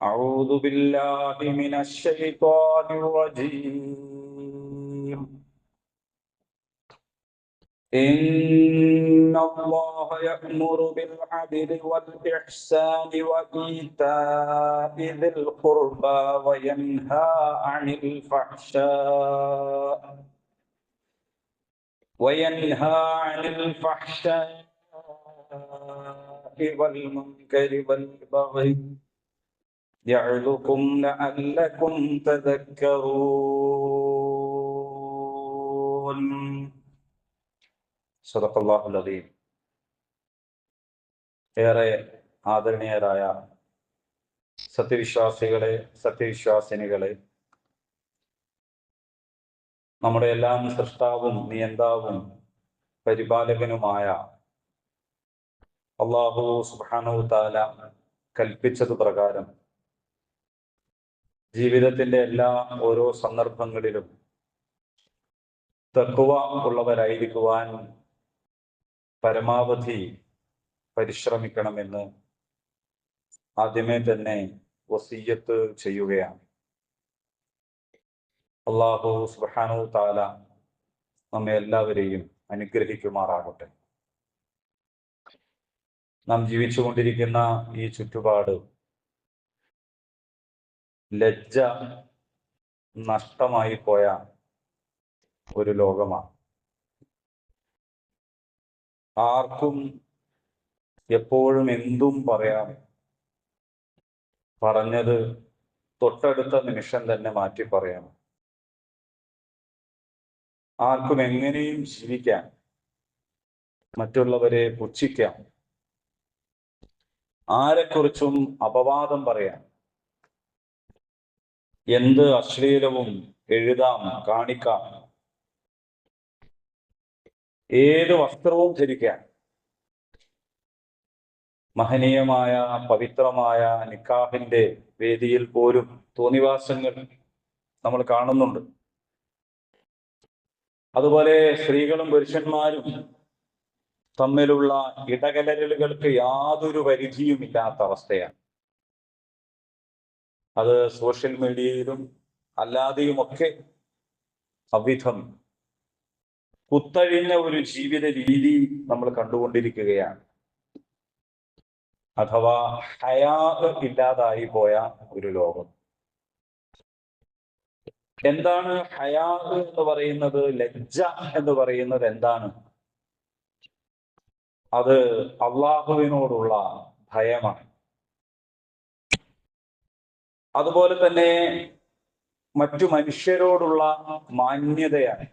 أعوذ بالله من الشيطان الرجيم. إن الله يأمر بالعدل والإحسان وإيتاء ذي القربى وينهى عن الفحشاء والمنكر والبغي يعظكم لعلكم تذكرون. സദഖല്ലാഹുൽ അദീം. ഏറെ ആദരണീയരായ സത്യവിശ്വാസികളെ, സത്യവിശ്വാസിനികളെ, നമ്മുടെ എല്ലാം സൃഷ്ടാവും നിയന്താവും പരിപാലകനുമായ അല്ലാഹു സുബ്ഹാനഹു തആല കൽപ്പിച്ചത് പ്രകാരം ജീവിതത്തിന്റെ എല്ലാ ഓരോ സന്ദർഭങ്ങളിലും തഖ്വ ഉള്ളവരായിരിക്കുവാൻ പരമാവധി പരിശ്രമിക്കണമെന്ന് ആദ്യമേ തന്നെ വസിയ്യത്ത് ചെയ്യുകയാണ്. അല്ലാഹു സുബ്ഹാനഹു തആല നമ്മെ എല്ലാവരെയും അനുഗ്രഹിക്കുമാറാകട്ടെ. നാം ജീവിച്ചുകൊണ്ടിരിക്കുന്ന ഈ ചുറ്റുപാട് ലജ്ജ നഷ്ടമായി പോയ ഒരു ലോകമാണ്. ആർക്കും എപ്പോഴും എന്തും പറയാം. പറഞ്ഞത് തൊട്ടടുത്ത നിമിഷം തന്നെ മാറ്റി പറയാം. ആർക്കും എങ്ങനെയും ജീവിക്കാം. മറ്റുള്ളവരെ പുച്ഛിക്കാം. ആരെക്കുറിച്ചും അപവാദം പറയാം. എന്ത് അശ്ലീലവും എഴുതാം, കാണിക്കാം. ഏത് വസ്ത്രവും ധരിക്കാം. മഹനീയമായ പവിത്രമായ നിക്കാഹിന്റെ വേദിയിൽ പോലും തോന്നിവാസങ്ങൾ നമ്മൾ കാണുന്നുണ്ട്. അതുപോലെ സ്ത്രീകളും പുരുഷന്മാരും തമ്മിലുള്ള ഇടകലരലുകൾക്ക് യാതൊരു പരിധിയുമില്ലാത്ത അവസ്ഥയാണ്. അത് സോഷ്യൽ മീഡിയയിലും അല്ലാതെയുമൊക്കെ അവിധം കുത്തഴിഞ്ഞ ഒരു ജീവിത രീതി നമ്മൾ കണ്ടുകൊണ്ടിരിക്കുകയാണ്. അഥവാ ഹയാ ഇല്ലാതായി പോയ ഒരു ലോകം. എന്താണ് ഹയാ എന്ന് പറയുന്നത്? ലജ്ജ എന്ന് പറയുന്നത് എന്താണ്? അത് അള്ളാഹുവിനോടുള്ള ഭയമാണ്. അതുപോലെ തന്നെ മറ്റു മനുഷ്യരോടുള്ള മാന്യതയാണ്.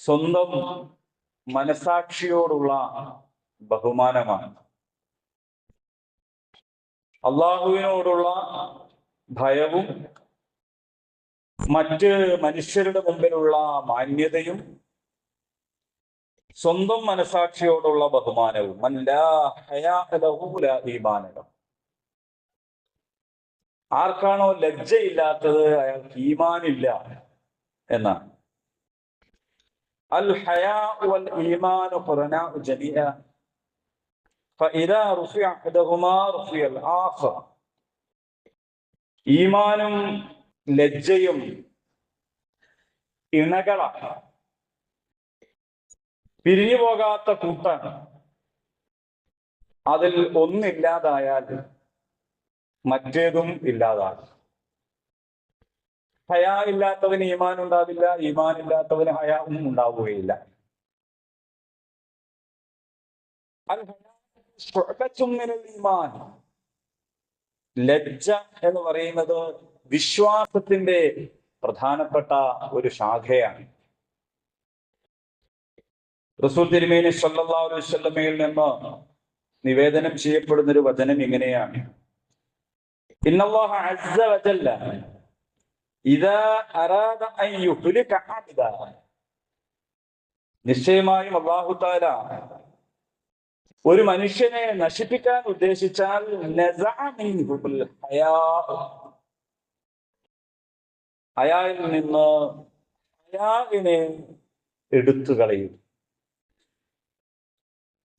സ്വന്തം മനസാക്ഷിയോടുള്ള ബഹുമാനമാണ്. അള്ളാഹുവിനോടുള്ള ഭയവും മറ്റ് മനുഷ്യരുടെ മുമ്പിലുള്ള മാന്യതയും സ്വന്തം മനസാക്ഷിയോടുള്ള ബഹുമാനവും. മൻ ലാ ഹയാ ലഹു ലാ ഈമാന ലഹു. ആർക്കാണോ ലജ്ജയില്ലാത്തത് അയാൾക്ക് ഈമാനില്ല എന്നാണ്. അൽ ഹയാ വൽ ഈമാനു ഖുറനാഉ ജമീഅ ഫഇദാ റുഫിഅ അഹദുഹുമാ റുഫിഅൽ ആഖർ. ഈമാനും ലജ്ജയും ഇണകളാണ്, പിരിഞ്ഞു പോകാത്ത കൂട്ടാണ്. അതിൽ ഒന്നില്ലാതായാൽ മറ്റേതും ഇല്ലാതാകും. ഹയാ ഇല്ലാത്തവന് ഈമാൻ ഉണ്ടാവില്ല, ഈമാൻ ഇല്ലാത്തവന് ഹയാവും ഉണ്ടാവുകയില്ല. ലജ്ജ എന്ന് പറയുന്നത് വിശ്വാസത്തിന്റെ പ്രധാനപ്പെട്ട ഒരു ശാഖയാണ്. റസൂൽ തിരുമേനി സ്വല്ലല്ലാഹു അലൈഹി വസല്ലമയിൽ നിന്ന് നിവേദനം ചെയ്യപ്പെടുന്ന ഒരു വചനം ഇങ്ങനെയാണ്: ഇന്നല്ലാഹ അസ്സ വജല്ല ഇദാ അറാദ അൻ യുഹ്ലിക അബ്ദ. നിശ്ചയമായും അല്ലാഹു തആല ഒരു മനുഷ്യനെ നശിപ്പിക്കാൻ ഉദ്ദേശിച്ചാൽ നസഅ മിൻഹുൽ ഹയാ, അയാളിൽ നിന്ന് ഹയാഇനെ എടുത്തു കളയും.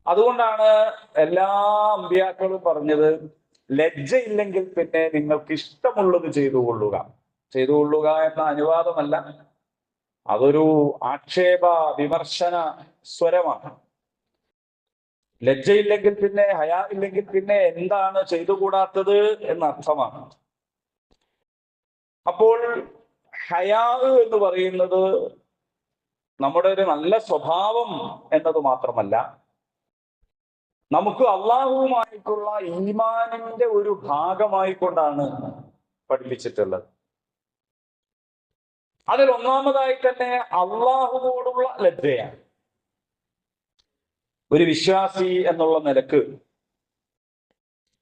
അതുകൊണ്ടാണ് എല്ലാ അമ്പിയാക്കളും പറഞ്ഞത് ലജ്ജയില്ലെങ്കിൽ പിന്നെ നിങ്ങൾക്ക് ഇഷ്ടമുള്ളത് ചെയ്തുകൊള്ളുക എന്ന അനുവാദമല്ല, അതൊരു ആക്ഷേപ വിമർശന സ്വരമാണ്. ലജ്ജയില്ലെങ്കിൽ പിന്നെ, ഹയാ ഇല്ലെങ്കിൽ പിന്നെ എന്താണ് ചെയ്തുകൂടാത്തത് എന്നർത്ഥമാണ്. അപ്പോൾ ഹയാ എന്ന് പറയുന്നത് നമ്മുടെ ഒരു നല്ല സ്വഭാവം എന്നത് മാത്രമല്ല, നമുക്ക് അള്ളാഹുവുമായിട്ടുള്ള ഈമാനിന്റെ ഒരു ഭാഗമായിക്കൊണ്ടാണ് പഠിപ്പിച്ചിട്ടുള്ളത്. അതിൽ ഒന്നാമതായി തന്നെ അള്ളാഹുവോടുള്ള ലജ്ജയാണ്. ഒരു വിശ്വാസി എന്നുള്ള നിലക്ക്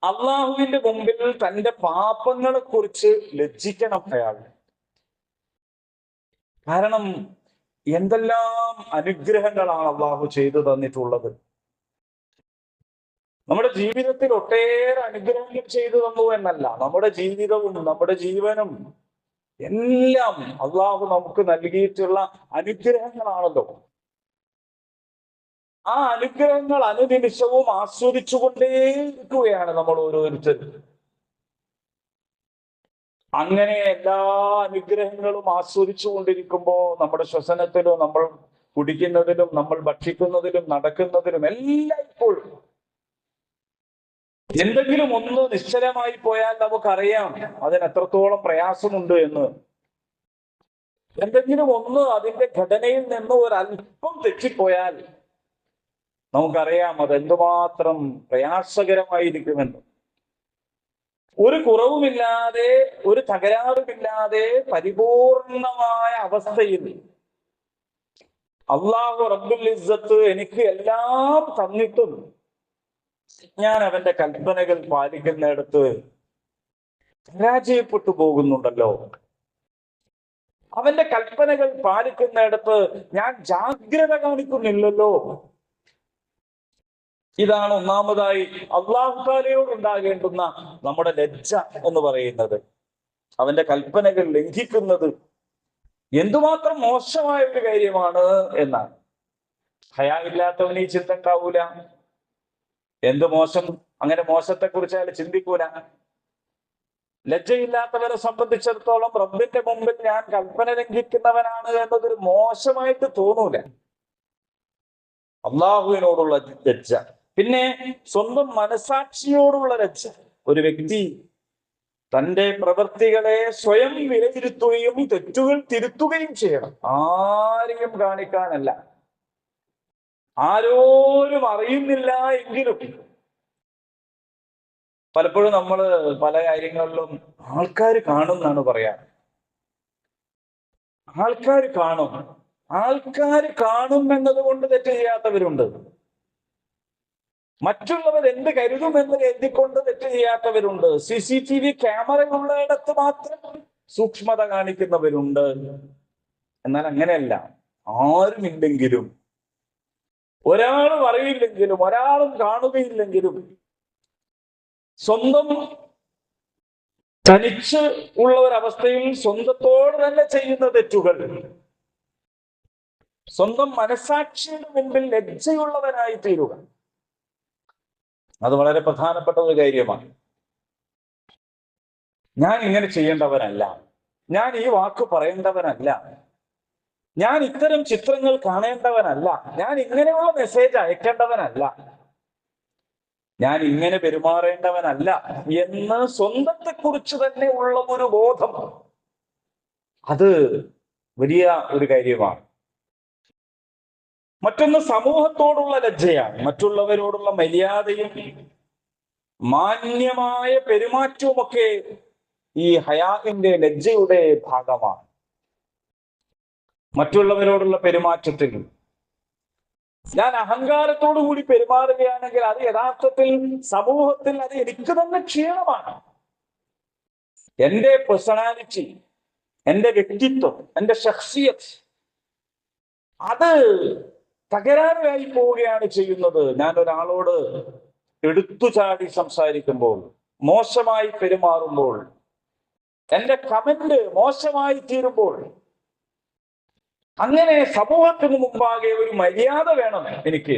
അള്ളാഹുവിന്റെ മുമ്പിൽ തന്റെ പാപങ്ങളെ കുറിച്ച് ലജ്ജിക്കണം അയാൾ. കാരണം എന്തെല്ലാം അനുഗ്രഹങ്ങളാണ് അള്ളാഹു ചെയ്തു തന്നിട്ടുള്ളത്. നമ്മുടെ ജീവിതത്തിൽ ഒട്ടേറെ അനുഗ്രഹങ്ങൾ ചെയ്തു തന്നു എന്നല്ല, നമ്മുടെ ജീവിതവും നമ്മുടെ ജീവനും എല്ലാം അള്ളാഹു നമുക്ക് നൽകിയിട്ടുള്ള അനുഗ്രഹങ്ങളാണല്ലോ. ആ അനുഗ്രഹങ്ങൾ അനുനിമിഷവും ആസ്വദിച്ചുകൊണ്ടേയിരിക്കുകയാണ് നമ്മൾ ഓരോരുത്തരും. അങ്ങനെ എല്ലാ അനുഗ്രഹങ്ങളും ആസ്വദിച്ചു കൊണ്ടിരിക്കുമ്പോൾ നമ്മുടെ ശ്വസനത്തിലും നമ്മൾ കുടിക്കുന്നതിലും നമ്മൾ ഭക്ഷിക്കുന്നതിലും നടക്കുന്നതിലും എല്ലാം ഇപ്പോഴും എന്തെങ്കിലും ഒന്ന് നിശ്ചലമായി പോയാൽ നമുക്കറിയാം അതിന് എത്രത്തോളം പ്രയാസമുണ്ട് എന്ന്. എന്തെങ്കിലും ഒന്ന് അതിന്റെ ഘടനയിൽ നിന്ന് ഒരല്പം തെറ്റിപ്പോയാൽ നമുക്കറിയാം അതെന്തുമാത്രം പ്രയാസകരമായിരിക്കുമെന്ന്. ഒരു കുറവുമില്ലാതെ, ഒരു തകരാറുമില്ലാതെ പരിപൂർണമായ അവസ്ഥയിൽ അള്ളാഹു റബ്ബുൽ ഇസ്സത്ത് എനിക്ക് എല്ലാം തന്നിട്ടും ഞാൻ അവന്റെ കൽപ്പനകൾ പാലിക്കുന്നിടത്ത് പരാജയപ്പെട്ടു പോകുന്നുണ്ടല്ലോ. അവന്റെ കൽപ്പനകൾ പാലിക്കുന്നിടത്ത് ഞാൻ ജാഗ്രത കാണിക്കുന്നില്ലല്ലോ. ഇതാണ് ഒന്നാമതായി അള്ളാഹു തആലയോട് ഉണ്ടാകേണ്ടുന്ന നമ്മുടെ ലജ്ജ എന്ന് പറയുന്നത്. അവന്റെ കൽപ്പനകൾ ലംഘിക്കുന്നത് എന്തുമാത്രം മോശമായ ഒരു കാര്യമാണ് എന്നാണ്. ഹയാ ഇല്ലാത്തവന് ഈ ചിന്ത ഉണ്ടാവൂല. എന്ത് മോശം, അങ്ങനെ മോശത്തെക്കുറിച്ച് അയാൾ ചിന്തിക്കൂല. ലജ്ജയില്ലാത്തവരെ സംബന്ധിച്ചിടത്തോളം റബ്ബിന്റെ മുമ്പിൽ ഞാൻ കൽപ്പന ലംഘിക്കുന്നവനാണ് എന്നതൊരു മോശമായിട്ട് തോന്നൂല. അള്ളാഹുവിനോടുള്ള ലജ്ജ. പിന്നെ സ്വന്തം മനസാക്ഷിയോടുള്ള ലജ്ജ. ഒരു വ്യക്തി തന്റെ പ്രവൃത്തികളെ സ്വയം വിലയിരുത്തുകയും തെറ്റുകൾ തിരുത്തുകയും ചെയ്യണം. ആരെയും കാണിക്കാനല്ല, ആരോരും അറിയുന്നില്ല എങ്കിലും. പലപ്പോഴും നമ്മൾ പല കാര്യങ്ങളിലും ആൾക്കാർ കാണും എന്നാണ് പറയാ. ആൾക്കാർ കാണും എന്നതുകൊണ്ട് തെറ്റ് ചെയ്യാത്തവരുണ്ട്. മറ്റുള്ളവർ എന്ത് കരുതുമെന്ന് കരുതിക്കൊണ്ട് തെറ്റ് ചെയ്യാത്തവരുണ്ട്. CCTV ക്യാമറയുള്ളയിടത്ത് മാത്രം സൂക്ഷ്മത കാണിക്കുന്നവരുണ്ട്. എന്നാൽ അങ്ങനെയല്ല. ആരുമില്ലെങ്കിലും, ഒരാളും അറിയില്ലെങ്കിലും, ഒരാളും കാണുകയില്ലെങ്കിലും, സ്വന്തം തനിച്ച് ഉള്ള ഒരവസ്ഥയിൽ സ്വന്തത്തോട് തന്നെ ചെയ്യുന്ന തെറ്റുകൾ, സ്വന്തം മനസാക്ഷിയുടെ മുമ്പിൽ ലജ്ജയുള്ളവനായി തീരുക, അത് വളരെ പ്രധാനപ്പെട്ട ഒരു കാര്യമാണ്. ഞാൻ ഇങ്ങനെ ചെയ്യേണ്ടവനല്ല, ഞാൻ ഈ വാക്ക് പറയേണ്ടവനല്ല, ഞാൻ ഇത്തരം ചിത്രങ്ങൾ കാണേണ്ടവനല്ല, ഞാൻ ഇങ്ങനെയുള്ള മെസ്സേജ് അയക്കേണ്ടവനല്ല, ഞാൻ ഇങ്ങനെ പെരുമാറേണ്ടവനല്ല എന്ന് സ്വന്തത്തെക്കുറിച്ച് തന്നെ ഉള്ള ഒരു ബോധം, അത് വലിയ ഒരു കാര്യമാണ്. മറ്റൊന്ന് സമൂഹത്തോടുള്ള ലജ്ജയാണ്. മറ്റുള്ളവരോടുള്ള മര്യാദയും മാന്യമായ പെരുമാറ്റവുമൊക്കെ ഈ ഹയാഇന്റെ ലജ്ജയുടെ ഭാഗമാണ്. മറ്റുള്ളവരോടുള്ള പെരുമാറ്റത്തിൽ ഞാൻ അഹങ്കാരത്തോടു കൂടി പെരുമാറുകയാണെങ്കിൽ അത് യഥാർത്ഥത്തിൽ സമൂഹത്തിൽ അത് എനിക്ക് തന്നെ ക്ഷീണമാണ്. എന്റെ പേഴ്സണാലിറ്റി, എന്റെ വ്യക്തിത്വം, എന്റെ ശഖ്സിയത്ത് അത് തകരാറായി പോവുകയാണ് ചെയ്യുന്നത്. ഞാൻ ഒരാളോട് എടുത്തുചാടി സംസാരിക്കുമ്പോൾ, മോശമായി പെരുമാറുമ്പോൾ, എന്റെ കമന്റ് മോശമായി തീരുമ്പോൾ, അങ്ങനെ സമൂഹത്തിന് മുമ്പാകെ ഒരു മര്യാദ വേണം എനിക്ക്,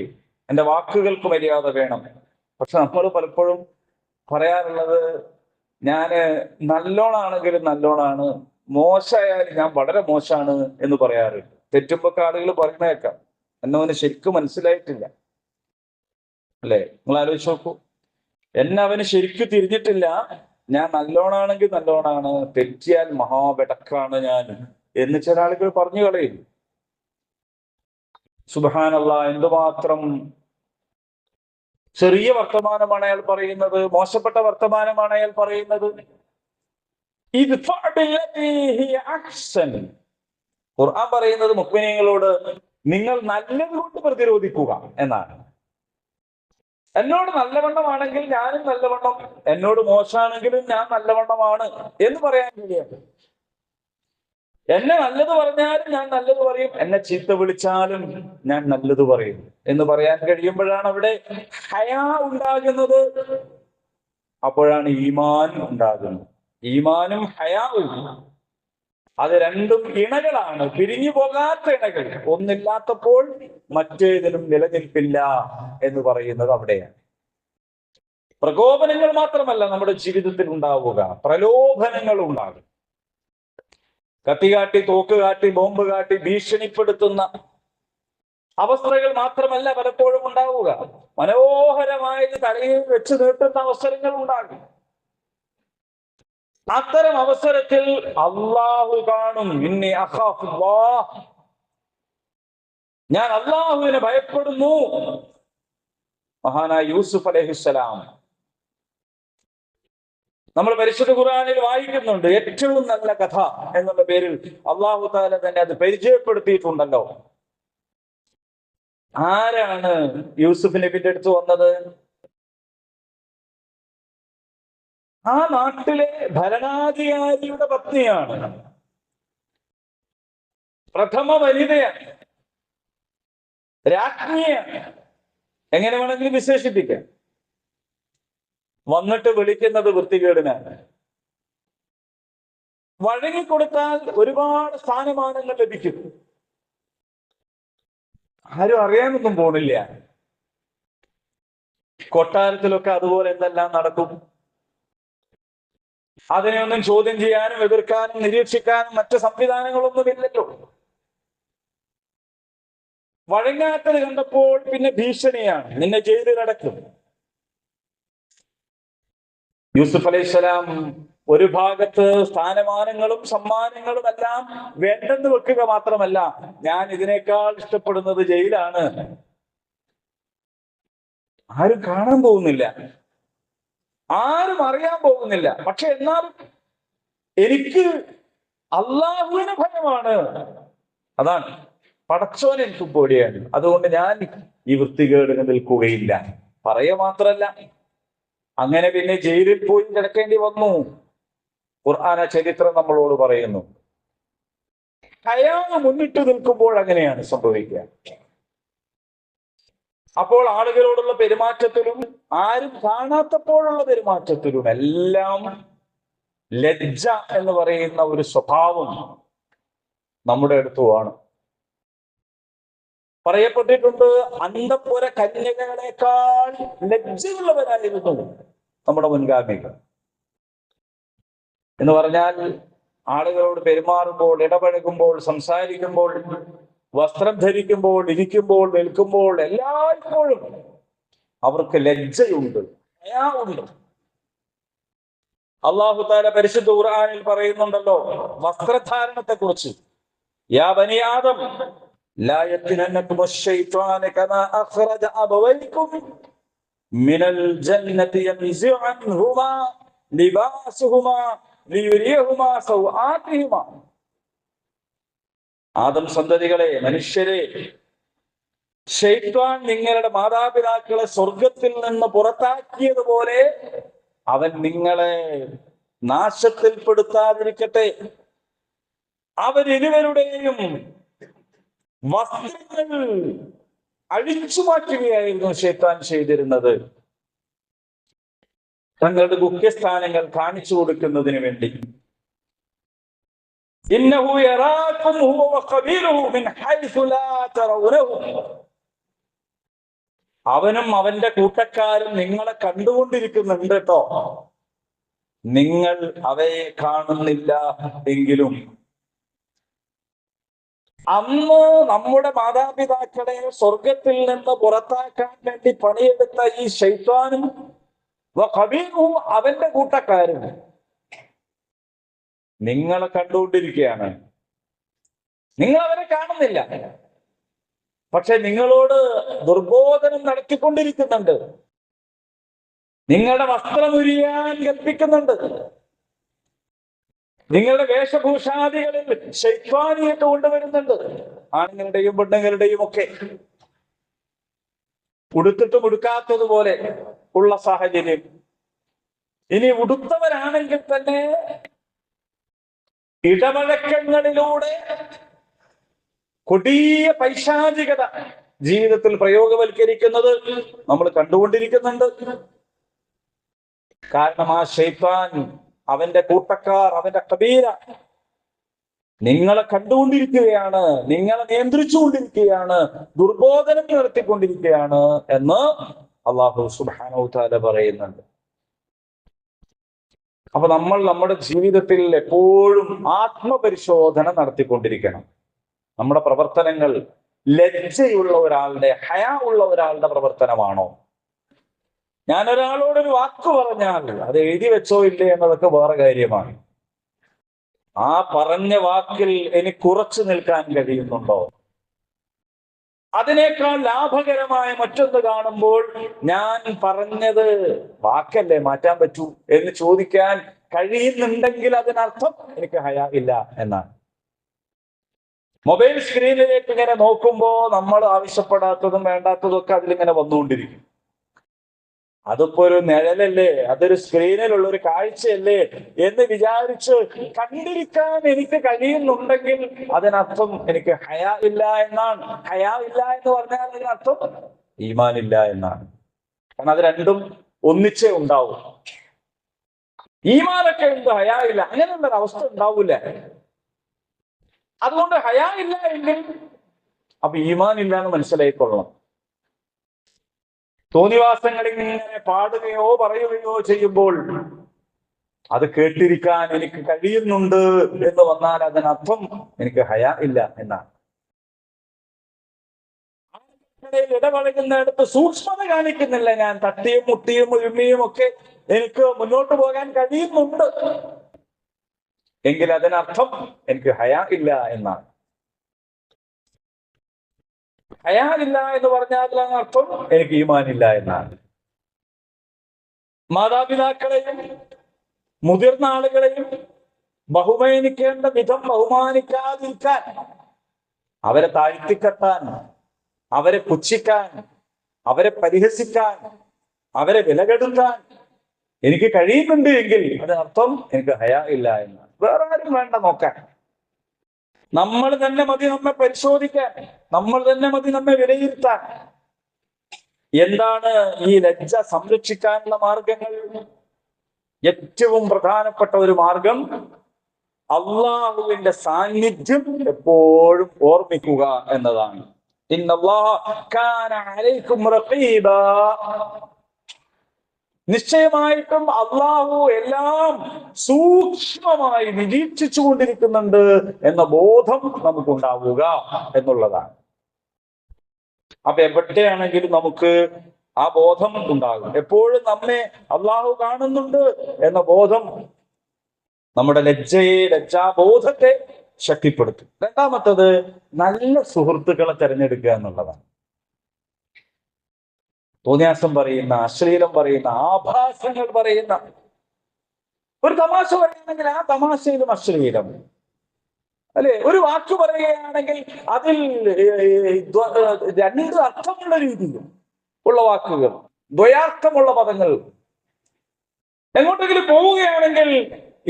എന്റെ വാക്കുകൾക്ക് മര്യാദ വേണം. പക്ഷെ നമ്മൾ പലപ്പോഴും പറയാറുള്ളത്, ഞാന് നല്ലോണാണെങ്കിലും നല്ലോണാണ്, മോശമായാലും ഞാൻ വളരെ മോശമാണ് എന്ന് പറയാറുണ്ട്. തെറ്റുമ്പൊക്കെ ആളുകൾ പറയുന്നേക്കാം, എന്നവന് ശരിക്കും മനസ്സിലായിട്ടില്ല. അല്ലെ? നിങ്ങൾ ആലോചിച്ച് നോക്കൂ, എന്നെ അവന് ശരിക്കും തിരിഞ്ഞിട്ടില്ല. ഞാൻ നല്ലോണാണെങ്കിൽ നല്ലോണാണ്, തെറ്റിയാൽ മഹാബെടക്കാണ് ഞാൻ എന്ന് ചില ആളുകൾ പറഞ്ഞു കളയും. സുബ്ഹാനല്ലാഹ്, എന്തുമാത്രം ചെറിയ വർത്തമാനമാണ് അയാൾ പറയുന്നത്, മോശപ്പെട്ട വർത്തമാനമാണ് അയാൾ പറയുന്നത്. ഖുർആൻ പറയുന്നത് മുഅ്മിനീങ്ങളോട് നിങ്ങൾ നല്ലത് കൊണ്ട് പ്രതിരോധിക്കുക എന്നാണ്. എന്നോട് നല്ലവണ്ണമാണെങ്കിൽ ഞാനും നല്ലവണ്ണം, എന്നോട് മോശമാണെങ്കിലും ഞാൻ നല്ലവണ്ണമാണ് എന്ന് പറയാൻ കഴിയും. എന്നെ നല്ലത് പറഞ്ഞാലും ഞാൻ നല്ലത് പറയും, എന്നെ ചീത്ത വിളിച്ചാലും ഞാൻ നല്ലത് പറയും എന്ന് പറയാൻ കഴിയുമ്പോഴാണ് അവിടെ ഹയാ ഉണ്ടാകുന്നത്. അപ്പോഴാണ് ഈമാൻ ഉണ്ടാകുന്നത്. ഈമാനും ഹയാവും അത് രണ്ടും ഇണകളാണ്, പിരിഞ്ഞു പോകാത്ത ഇണകൾ. ഒന്നില്ലാത്തപ്പോൾ മറ്റേതിനും നിലനിൽപ്പില്ല എന്ന് പറയുന്നത് അവിടെയാണ്. പ്രകോപനങ്ങൾ മാത്രമല്ല നമ്മുടെ ജീവിതത്തിൽ ഉണ്ടാവുക, പ്രലോഭനങ്ങൾ ഉണ്ടാകും. കത്തികാട്ടി, തോക്ക് കാട്ടി, ബോംബ് കാട്ടി ഭീഷണിപ്പെടുത്തുന്ന അവസ്ഥകൾ മാത്രമല്ല പലപ്പോഴും ഉണ്ടാവുക, മനോഹരമായത് തലയിൽ വെച്ച് നീട്ടുന്ന അവസരങ്ങൾ ഉണ്ടാകും. അത്തരം അവസരത്തിൽ അള്ളാഹു കാണും. ഇന്നി അഖാഫുല്ലാഹ്, ഞാൻ അള്ളാഹുവിനെ ഭയപ്പെടുന്നു. മഹാനായ യൂസുഫ് അലൈഹിസ്സലാം നമ്മൾ പരിശുദ്ധ ഖുർആനിൽ വായിക്കുന്നുണ്ട്. ഏറ്റവും നല്ല കഥ എന്നുള്ള പേരിൽ അള്ളാഹു തആല തന്നെ അത് പരിചയപ്പെടുത്തിയിട്ടുണ്ടല്ലോ. ആരാണ് യൂസുഫ് നബിന്റെ അടുത്ത് വന്നത്? ആ നാട്ടിലെ ഭരണാധികാരിയുടെ പത്നിയാണ്, പ്രഥമ വനിതയാണ്, രാജ്ഞിയാണ്, എങ്ങനെ വേണമെങ്കിലും വിശേഷിപ്പിക്കാം. വന്നിട്ട് വിളിക്കുന്നത് വൃത്തികേടിനാണ്. വഴങ്ങിക്കൊടുത്താൽ ഒരുപാട് സ്ഥാനമാനങ്ങൾ ലഭിക്കും. ആരും അറിയാനൊന്നും പോണില്ല. കൊട്ടാരത്തിലൊക്കെ അതുപോലെ എന്തെല്ലാം നടക്കും. അതിനെയൊന്നും ചോദ്യം ചെയ്യാനും എതിർക്കാനും നിരീക്ഷിക്കാനും മറ്റ് സംവിധാനങ്ങളൊന്നുമില്ലല്ലോ. വഴങ്ങാത്തത് കണ്ടപ്പോൾ പിന്നെ ഭീഷണിയാണ്, നിന്നെ ജയിലിലടക്കും. യൂസുഫ് അലൈഹിസ്സലാം ഒരു ഭാഗത്ത് സ്ഥാനമാനങ്ങളും സമ്മാനങ്ങളും എല്ലാം വേണ്ടെന്ന് വെക്കുക മാത്രമല്ല, ഞാൻ ഇതിനേക്കാൾ ഇഷ്ടപ്പെടുന്നത് ജയിലാണ്. ആരും കാണാൻ പോകുന്നില്ല, ആരും അറിയാൻ പോകുന്നില്ല. പക്ഷെ എന്നാലും എനിക്ക് അള്ളാഹുവിന് ഭയമാണ്. അതാണ്, പടച്ചോൻ എനിക്ക് പേടിയാണ്. അതുകൊണ്ട് ഞാൻ ഈ വൃത്തികേടിന് നിൽക്കുകയില്ല. പറയുക മാത്രല്ല, അങ്ങനെ പിന്നെ ജയിലിൽ പോയി കിടക്കേണ്ടി വന്നു. ഖുർആന ചരിത്രം നമ്മളോട് പറയുന്നു. ഹയാ മുന്നിട്ട് നിൽക്കുമ്പോൾ അങ്ങനെയാണ് സംഭവിക്കുക. അപ്പോൾ ആളുകളോടുള്ള പെരുമാറ്റത്തിലും ആരും കാണാത്തപ്പോഴുള്ള പെരുമാറ്റത്തിലും എല്ലാം ലജ്ജ എന്ന് പറയുന്ന ഒരു സ്വഭാവം നമ്മുടെ അടുത്തുമാണ്. പറയപ്പെട്ടിട്ടുണ്ട്, അന്തഃപുര കന്യകകളെക്കാൾ ലജ്ജയുള്ളവരായിരുന്നു നമ്മുടെ മുൻഗാമികൾ. എന്ന് പറഞ്ഞാൽ ആളുകളോട് പെരുമാറുമ്പോൾ, ഇടപഴകുമ്പോൾ, സംസാരിക്കുമ്പോൾ, വസ്ത്രം ധരിക്കുമ്പോൾ, ഇരിക്കുമ്പോൾ, നിൽക്കുമ്പോൾ എല്ലായ്പ്പോഴും അവർക്ക് ലജ്ജയുണ്ട്, ഹയാഉണ്ട്. അല്ലാഹു തആല പരിശുദ്ധ ഖുർആനിൽ പറയുന്നുണ്ടല്ലോ വസ്ത്രധാരണത്തെ കുറിച്ച്. യാ ബനി ആദം ലാ യത്തിനന്നകും അശ്ശൈത്വാന കമാ അഖ്റജ അബവൈകും മിനൽ ജന്നതി യൻസിഉ അൻഹുമാ ലിബാസുഹുമാ ലിയുരിയഹുമാ സൗആതിഹിമാ. ആദം സന്തതികളെ, മനുഷ്യരെ, ശൈത്വാൻ നിങ്ങളുടെ മാതാപിതാക്കളെ സ്വർഗത്തിൽ നിന്ന് പുറത്താക്കിയതുപോലെ അവൻ നിങ്ങളെ നാശത്തിൽപ്പെടുത്താതിരിക്കട്ടെ. അവരിരുവരുടെയും വസ്ത്രങ്ങൾ അഴിച്ചു മാറ്റുകയായിരുന്നു ശൈത്താൻ ചെയ്തിരുന്നത്, തങ്ങളുടെ മുഖ്യസ്ഥാനങ്ങൾ കാണിച്ചു കൊടുക്കുന്നതിന് വേണ്ടി. ഇന്നഹു യറാകും ഹുവ വഖബീലുഹു മിൻ ഹൈസു ലാ തറൗനഹു. അവനും അവന്റെ കൂട്ടക്കാരും നിങ്ങളെ കണ്ടുകൊണ്ടിരിക്കുന്നുണ്ട് കേട്ടോ. നിങ്ങൾ അവയെ കാണുന്നില്ല എങ്കിലും. അന്ന് നമ്മുടെ മാതാപിതാക്കളെ സ്വർഗത്തിൽ നിന്ന് പുറത്താക്കാൻ വേണ്ടി പണിയെടുത്ത ഈ ശൈത്വാനും ഖബീറും അവന്റെ കൂട്ടക്കാരും നിങ്ങളെ കണ്ടുകൊണ്ടിരിക്കുകയാണ്. നിങ്ങൾ അവരെ കാണുന്നില്ല, പക്ഷെ നിങ്ങളോട് ദുർബോധനം നടത്തിക്കൊണ്ടിരിക്കുന്നുണ്ട്. നിങ്ങളുടെ വസ്ത്രം ഉരിയാൻ കൽപ്പിക്കുന്നുണ്ട്. നിങ്ങളുടെ വേഷഭൂഷാദികളിൽ ശൈത്വാനിയൊക്കെ കൊണ്ടുവരുന്നുണ്ട്. ആണുങ്ങളുടെയും പെണ്ണുങ്ങളുടെയും ഒക്കെ ഉടുത്തിട്ടും ഉടുക്കാത്തതുപോലെ ഉള്ള സാഹചര്യം. ഇനി ഉടുത്തവരാണെങ്കിൽ തന്നെ ഇടപഴക്കങ്ങളിലൂടെ കൊടിയ പൈശാചികത ജീവിതത്തിൽ പ്രയോഗവൽക്കരിക്കുന്നത് നമ്മൾ കണ്ടുകൊണ്ടിരിക്കുന്നുണ്ട്. കാരണം ആ ശൈത്താൻ, അവന്റെ കൂട്ടക്കാർ, അവന്റെ കബീല നിങ്ങളെ കണ്ടുകൊണ്ടിരിക്കുകയാണ്, നിങ്ങളെ നിയന്ത്രിച്ചുകൊണ്ടിരിക്കുകയാണ്, ദുർബോധനം നടത്തിക്കൊണ്ടിരിക്കുകയാണ് എന്ന് അല്ലാഹു സുബ്ഹാനഹു തആല പറയുന്നുണ്ട്. അപ്പൊ നമ്മൾ നമ്മുടെ ജീവിതത്തിൽ എപ്പോഴും ആത്മപരിശോധന നടത്തിക്കൊണ്ടിരിക്കണം. നമ്മുടെ പ്രവർത്തനങ്ങൾ ലജ്ജയുള്ള ഒരാളുടെ, ഹയാ ഉള്ള ഒരാളുടെ പ്രവർത്തനമാണോ? ഞാൻ ഒരാളോടൊരു വാക്ക് പറഞ്ഞാൽ അത് എഴുതി വെച്ചോ ഇല്ലേ എന്നതൊക്കെ വേറെ കാര്യമാണ്. ആ പറഞ്ഞ വാക്കിൽ എനിക്ക് ഉറച്ചു നിൽക്കാൻ കഴിയുന്നുണ്ടോ? അതിനേക്കാൾ ലാഭകരമായ മറ്റൊന്ന് കാണുമ്പോൾ ഞാൻ പറഞ്ഞത് വാക്കല്ലേ, മാറ്റാൻ പറ്റൂ എന്ന് ചോദിക്കാൻ കഴിയുന്നുണ്ടെങ്കിൽ അതിനർത്ഥം എനിക്ക് ഹയാ ഇല്ല എന്നാണ്. മൊബൈൽ സ്ക്രീനിലേക്ക് ഇങ്ങനെ നോക്കുമ്പോ നമ്മൾ ആവശ്യപ്പെടാത്തതും വേണ്ടാത്തതും ഒക്കെ അതിലിങ്ങനെ വന്നുകൊണ്ടിരിക്കും. അതിപ്പോ ഒരു നിഴലല്ലേ, അതൊരു സ്ക്രീനിലുള്ള ഒരു കാഴ്ചയല്ലേ എന്ന് വിചാരിച്ച് കണ്ടിരിക്കാൻ എനിക്ക് കഴിയുന്നുണ്ടെങ്കിൽ അതിനർത്ഥം എനിക്ക് ഹയാ ഇല്ല എന്നാണ്. ഹയാ ഇല്ല എന്ന് പറഞ്ഞാൽ അതിനർത്ഥം ഈമാൻ ഇല്ല എന്നാണ്. കാരണം അത് രണ്ടും ഒന്നിച്ചേ ഉണ്ടാവും. ഈമാനൊക്കെ ഉണ്ട്, ഹയാ ഇല്ല, അങ്ങനെയുള്ളൊരു അവസ്ഥ ഉണ്ടാവൂല. അതുകൊണ്ട് ഹയാ ഇല്ല എങ്കിൽ അപ്പൊ ഈമാൻ ഇല്ല എന്ന് മനസ്സിലായിക്കൊള്ളണം. തോന്നിവാസങ്ങൾ ഇങ്ങനെ പാടുകയോ പറയുകയോ ചെയ്യുമ്പോൾ അത് കേട്ടിരിക്കാൻ എനിക്ക് കഴിയുന്നുണ്ട് എന്ന് വന്നാൽ അതിനർത്ഥം എനിക്ക് ഹയാ ഇല്ല എന്നാണ്. ഇടപഴകുന്നിടത്ത് സൂക്ഷ്മത കാണിക്കുന്നില്ല, ഞാൻ തട്ടിയും മുട്ടിയും ഉരുമിയും ഒക്കെ എനിക്ക് മുന്നോട്ട് പോകാൻ കഴിയുന്നുണ്ട് എങ്കിൽ അതിനർത്ഥം എനിക്ക് ഹയാ ഇല്ല എന്നാണ്. ഹയാ ഇല്ല എന്ന് പറഞ്ഞാൽ അർത്ഥം എനിക്ക് ഈമാനില്ല എന്നാണ്. മാതാപിതാക്കളെയും മുതിർന്ന ആളുകളെയും ബഹുമാനിക്കേണ്ട വിധം ബഹുമാനിക്കാതിരിക്കാൻ, അവരെ താഴ്ത്തിക്കെട്ടാൻ, അവരെ പുച്ഛിക്കാൻ, അവരെ പരിഹസിക്കാൻ, അവരെ വിലകെടുത്താൻ എനിക്ക് കഴിയുന്നുണ്ട് എങ്കിൽ അതിനർത്ഥം എനിക്ക് ഹയാ ഇല്ല എന്നാണ്. വേറെ ആരും വേണ്ട നോക്കാൻ. നമ്മൾ തന്നെ മതി നമ്മെ പരിശോധിക്കാൻ, നമ്മൾ തന്നെ മതി നമ്മെ വിലയിരുത്താൻ. എന്താണ് ഈ ലജ്ജ സംരക്ഷിക്കാനുള്ള മാർഗങ്ങൾ? ഏറ്റവും പ്രധാനപ്പെട്ട ഒരു മാർഗം അള്ളാഹുവിന്റെ സാന്നിധ്യം എപ്പോഴും ഓർമ്മിക്കുക എന്നതാണ്. ഇന്നല്ലാഹ കാന അലൈക്കും റഖീബാ. നിശ്ചയമായിട്ടും അള്ളാഹു എല്ലാം സൂക്ഷ്മമായി നിരീക്ഷിച്ചു കൊണ്ടിരിക്കുന്നുണ്ട് എന്ന ബോധം നമുക്കുണ്ടാവുക എന്നുള്ളതാണ്. അപ്പൊ എവിടെയാണെങ്കിലും നമുക്ക് ആ ബോധം ഉണ്ടാകും. എപ്പോഴും നമ്മെ അള്ളാഹു കാണുന്നുണ്ട് എന്ന ബോധം നമ്മുടെ ലജ്ജാബോധത്തെ ശക്തിപ്പെടുത്തും. രണ്ടാമത്തത് നല്ല സുഹൃത്തുക്കളെ തിരഞ്ഞെടുക്കുക എന്നുള്ളതാണ്. തോന്നിയാസം പറയുന്ന, അശ്ലീലം പറയുന്ന, ആഭാസങ്ങൾ പറയുന്ന, ഒരു തമാശ പറയുകയാണെങ്കിൽ ആ തമാശയിലും അശ്ലീലം, അല്ലെ? ഒരു വാക്ക് പറയുകയാണെങ്കിൽ അതിൽ രണ്ട് അർത്ഥമുള്ള രീതിയിൽ ഉള്ള വാക്കുകൾ, ദ്വയാർത്ഥമുള്ള പദങ്ങൾ. എങ്ങോട്ടെങ്കിലും പോവുകയാണെങ്കിൽ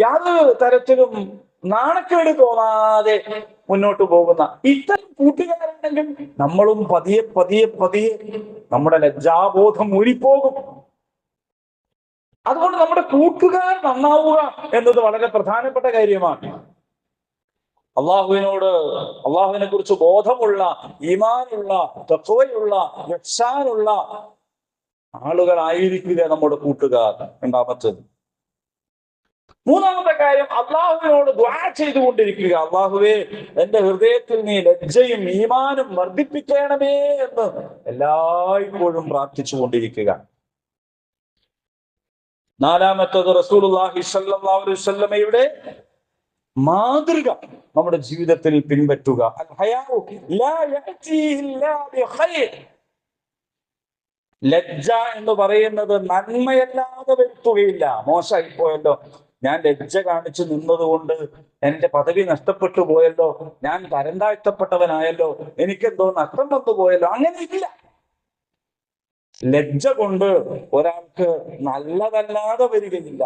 യാതൊരു തരത്തിലും നാണക്കേട് തോന്നാതെ മുന്നോട്ട് പോകുന്ന ഇത്തരം കൂട്ടുകാരുണ്ടെങ്കിൽ നമ്മളും പതിയെ പതിയെ പതിയെ നമ്മുടെ ലജ്ജാബോധം ഊരിപ്പോകും. അതുകൊണ്ട് നമ്മുടെ കൂട്ടുകാർ നന്നാവുക എന്നത് വളരെ പ്രധാനപ്പെട്ട കാര്യമാണ്. അള്ളാഹുവിനോട്, അള്ളാഹുവിനെ കുറിച്ച് ബോധമുള്ള, ഈമാനുള്ള, തഖ്വയുള്ള, ഇഹ്സാനുള്ള ആളുകളായിരിക്കുക നമ്മുടെ കൂട്ടുകാർ. രണ്ടാമത്തത്. മൂന്നാമത്തെ കാര്യം, അള്ളാഹുവിനോട് ദുആ ചെയ്തുകൊണ്ടിരിക്കുക. അള്ളാഹുവേ, എന്റെ ഹൃദയത്തിൽ നീ ലജ്ജയും ഈമാനും വർദ്ധിപ്പിക്കണമേ എന്ന് എല്ലായ്പ്പോഴും പ്രാർത്ഥിച്ചുകൊണ്ടിരിക്കുക. നാലാമത്തത്, റസൂലുള്ളാഹി സ്വല്ലല്ലാഹു അലൈഹി വസല്ലമയുടെ മാതൃക നമ്മുടെ ജീവിതത്തിൽ പിൻപറ്റുക. അൽ ഹയാഉ ലാ യഅതീഹി ഇല്ലാ ബിഖൈർ. ലജ്ജ എന്ന് പറയുന്നത് നന്മയല്ലാതെ വരുത്തുകയില്ല. മോശമായി പോയല്ലോ, ഞാൻ ലജ്ജ കാണിച്ചു നിന്നതുകൊണ്ട് എന്റെ പദവി നഷ്ടപ്പെട്ടു പോയല്ലോ, ഞാൻ തരം താഴ്ത്തപ്പെട്ടവനായല്ലോ, എനിക്കെന്തോ നഷ്ടം വന്നു പോയല്ലോ, അങ്ങനെ ഇല്ല. ലജ്ജ കൊണ്ട് ഒരാൾക്ക് നല്ലതല്ലാതെ വരികയില്ല.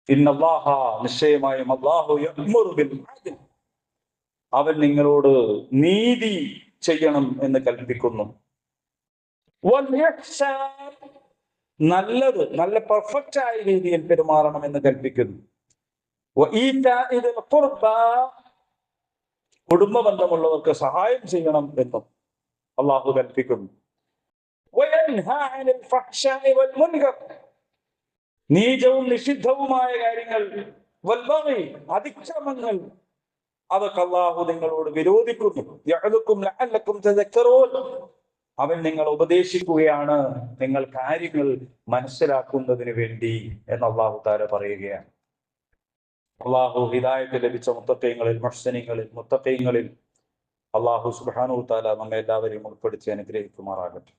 ഇന്നല്ലാഹ, നിശ്ചയമായും അല്ലാഹു യഅ്മുറു ബിൽ അദ്ൽ, അവൻ നിങ്ങളോട് നീതി ചെയ്യണം എന്ന് കൽപ്പിക്കുന്നു. വൽ ഇഹ്സാൻ, നല്ലത്, നല്ല പെർഫെക്റ്റ് ആയ രീതിയിൽ പെരുമാറണം എന്ന് കൽപ്പിക്കുന്നു. വഈതാഇ ദിൽ ഖുർബ, കുടുംബ ബന്ധമുള്ളവർക്ക് സഹായം ചെയ്യണം എന്നും അല്ലാഹു കൽപ്പിക്കുന്നു. വയൻഹാ അനിൽ ഫഹ്ശാഇ വൽ മുൻകർ, നീചവും നിഷിദ്ധവുമായ കാര്യങ്ങൾ, വൽബഗി, അതിക്രമങ്ങൾ, അതൊക്കെ അല്ലാഹു നിങ്ങളോട് വിരോധിക്കുന്നു. യഅ്ലുക്കും ലഅല്ലക്കും തദക്കറൂൻ, അവൻ നിങ്ങൾ ഉപദേശിക്കുകയാണ്, നിങ്ങൾ കാര്യങ്ങൾ മനസ്സിലാക്കുന്നതിന് വേണ്ടി എന്ന് അല്ലാഹു തആല പറയുകയാണ്. അല്ലാഹു ഹിദായത്ത് ലഭിച്ച മുത്തഖീങ്ങളിൽ, മുഹ്സിനീങ്ങളിൽ, മുത്തഖീങ്ങളിൽ അല്ലാഹു സുബ്ഹാനഹു വ തആല നമ്മെ എല്ലാവരെയും ഉൾപ്പെടുത്തി അനുഗ്രഹിക്കുമാറാകട്ടെ.